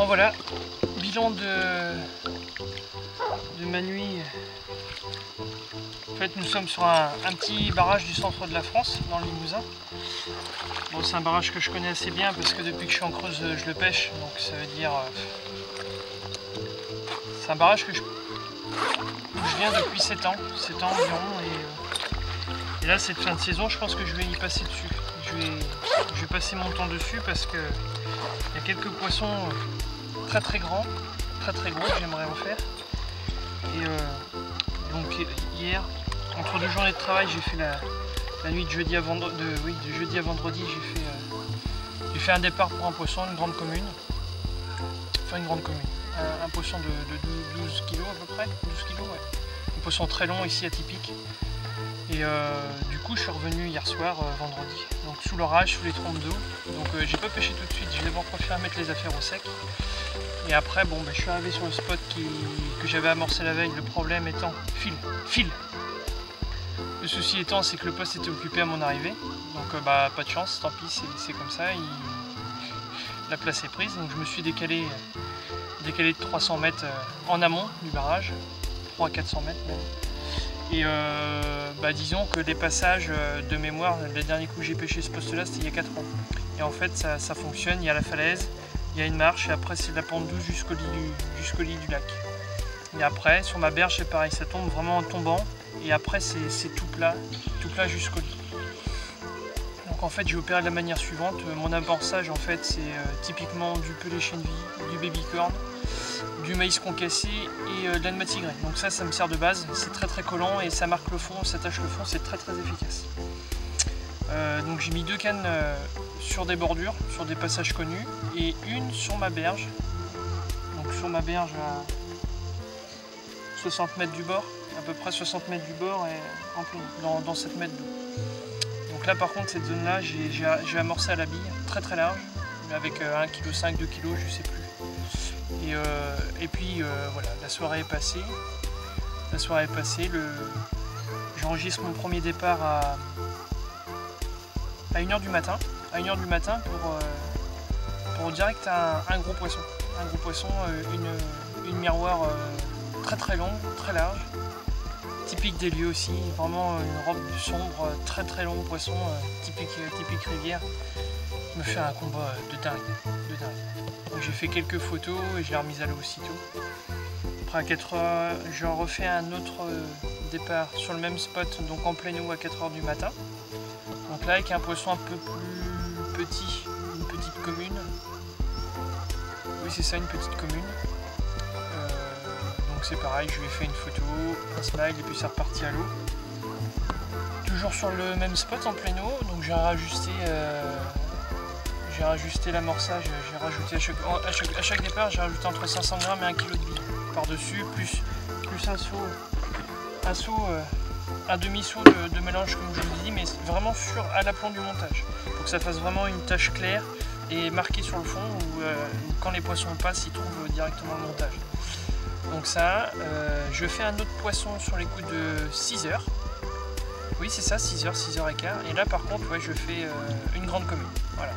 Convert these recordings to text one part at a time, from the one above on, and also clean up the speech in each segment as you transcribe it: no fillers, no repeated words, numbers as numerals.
Bon voilà, bilan de ma nuit. En fait, nous sommes sur un petit barrage du centre de la France, dans le Limousin. Bon, c'est un barrage que je connais assez bien parce que depuis que je suis en Creuse, je le pêche. Donc ça veut dire... c'est un barrage où je viens depuis 7 ans environ. Et là, cette fin de saison, je pense que je vais y passer dessus. Je vais passer mon temps dessus parce que il y a quelques poissons très grands, très gros que j'aimerais en faire. Et donc hier, entre 2 journées de travail, j'ai fait la nuit de jeudi à vendredi. De jeudi à vendredi, j'ai fait un départ pour un poisson, une grande commune. Enfin une grande commune. Un poisson de 12 kg à peu près. 12 kg, ouais. Un poisson très long ici, atypique. Et du coup, je suis revenu hier soir, vendredi. Donc sous l'orage, sous les trompes d'eau. Donc j'ai pas pêché tout de suite, j'ai d'abord préféré mettre les affaires au sec. Et après, bon, je suis arrivé sur le spot que j'avais amorcé la veille. Le problème étant, fil. Le souci étant, c'est que le poste était occupé à mon arrivée. Donc pas de chance, tant pis, c'est comme ça. La place est prise, donc je me suis décalé de 300 mètres en amont du barrage, 300-400 mètres même. Et disons que les passages de mémoire, le dernier coup que j'ai pêché ce poste-là, c'était il y a 4 ans. Et en fait, ça fonctionne, il y a la falaise, il y a une marche, et après c'est de la pente douce jusqu'au lit du lac. Et après, sur ma berge, c'est pareil, ça tombe vraiment en tombant, et après c'est tout plat jusqu'au lit. Donc en fait, j'ai opéré de la manière suivante. Mon amorçage, en fait, c'est typiquement du pelé chenille, du baby-corn, du maïs concassé et de l'âne matigré. Donc ça me sert de base, c'est très collant et ça marque le fond, ça tâche le fond, c'est très efficace. Donc j'ai mis 2 cannes sur des bordures, sur des passages connus, et une sur ma berge. Donc sur ma berge à 60 mètres du bord, à peu près 60 mètres du bord et en plein dans 7 mètres d'eau. Donc là par contre cette zone là j'ai amorcé à la bille, très large, avec 1,5 kg, 2 kg, je sais plus. Et puis voilà, la soirée est passée. J'enregistre mon premier départ à 1h du matin. À 1h du matin pour direct un gros poisson. Un gros poisson, une miroir très longue, très large. Typique des lieux aussi, vraiment une robe sombre, très long poisson, typique rivière. Me fait un combat de dingue. Donc j'ai fait quelques photos et je l'ai remise à l'eau aussitôt. Après à 4h, j'en refais un autre départ sur le même spot, donc en pleine eau à 4h du matin. Donc là avec un poisson un peu plus petit, une petite commune. Oui c'est ça, une petite commune. Donc c'est pareil, je lui ai fait une photo, un smile et puis c'est reparti à l'eau. Toujours sur le même spot en pleine eau, donc j'ai rajusté l'amorçage, j'ai rajouté à chaque départ, j'ai rajouté entre 500 g et 1 kg de bille par-dessus, plus un demi-seau de mélange comme je vous dis, mais vraiment à l'aplomb du montage, pour que ça fasse vraiment une tache claire et marquée sur le fond, où quand les poissons passent, ils trouvent directement le montage. Donc ça, je fais un autre poisson sur les coups de 6 h. Oui c'est ça, 6 h, 6h15, et là par contre ouais, je fais une grande commune, voilà.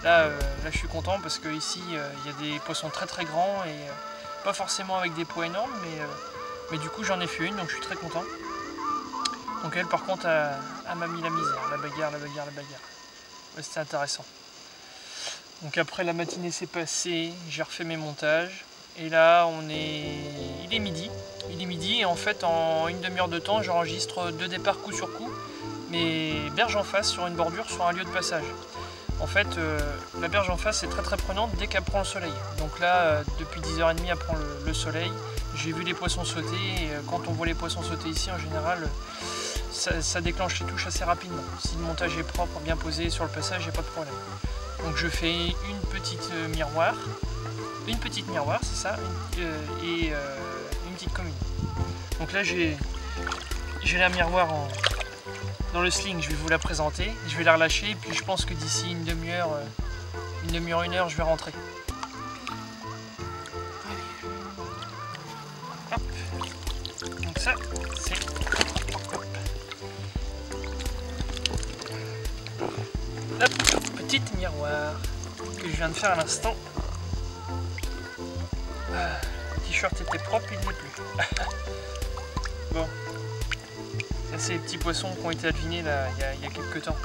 Là je suis content parce que ici il y a des poissons très grands et pas forcément avec des poids énormes, mais du coup j'en ai fait une, donc je suis très content. Donc elle par contre elle m'a mis la misère, la bagarre. Ouais, c'était intéressant. Donc après la matinée s'est passée, j'ai refait mes montages et là il est midi et en fait en une demi-heure de temps j'enregistre 2 départs coup sur coup, mais berge en face sur une bordure sur un lieu de passage. En fait, la berge en face est très prenante dès qu'elle prend le soleil. Donc là, depuis 10h30, elle prend le soleil. J'ai vu les poissons sauter et quand on voit les poissons sauter ici, en général, ça déclenche les touches assez rapidement. Si le montage est propre, bien posé sur le passage, il n'y a pas de problème. Donc je fais une petite miroir, c'est ça, et une petite commune. Donc là, j'ai la miroir dans le sling, je vais vous la présenter, je vais la relâcher et puis je pense que d'ici une demi-heure, une heure, je vais rentrer. Hop. Donc ça, c'est la petite miroir que je viens de faire à l'instant. Le t-shirt était propre, il ne l'est plus. Bon. Ça, c'est les petits poissons qui ont été advinés là, il y a quelques temps.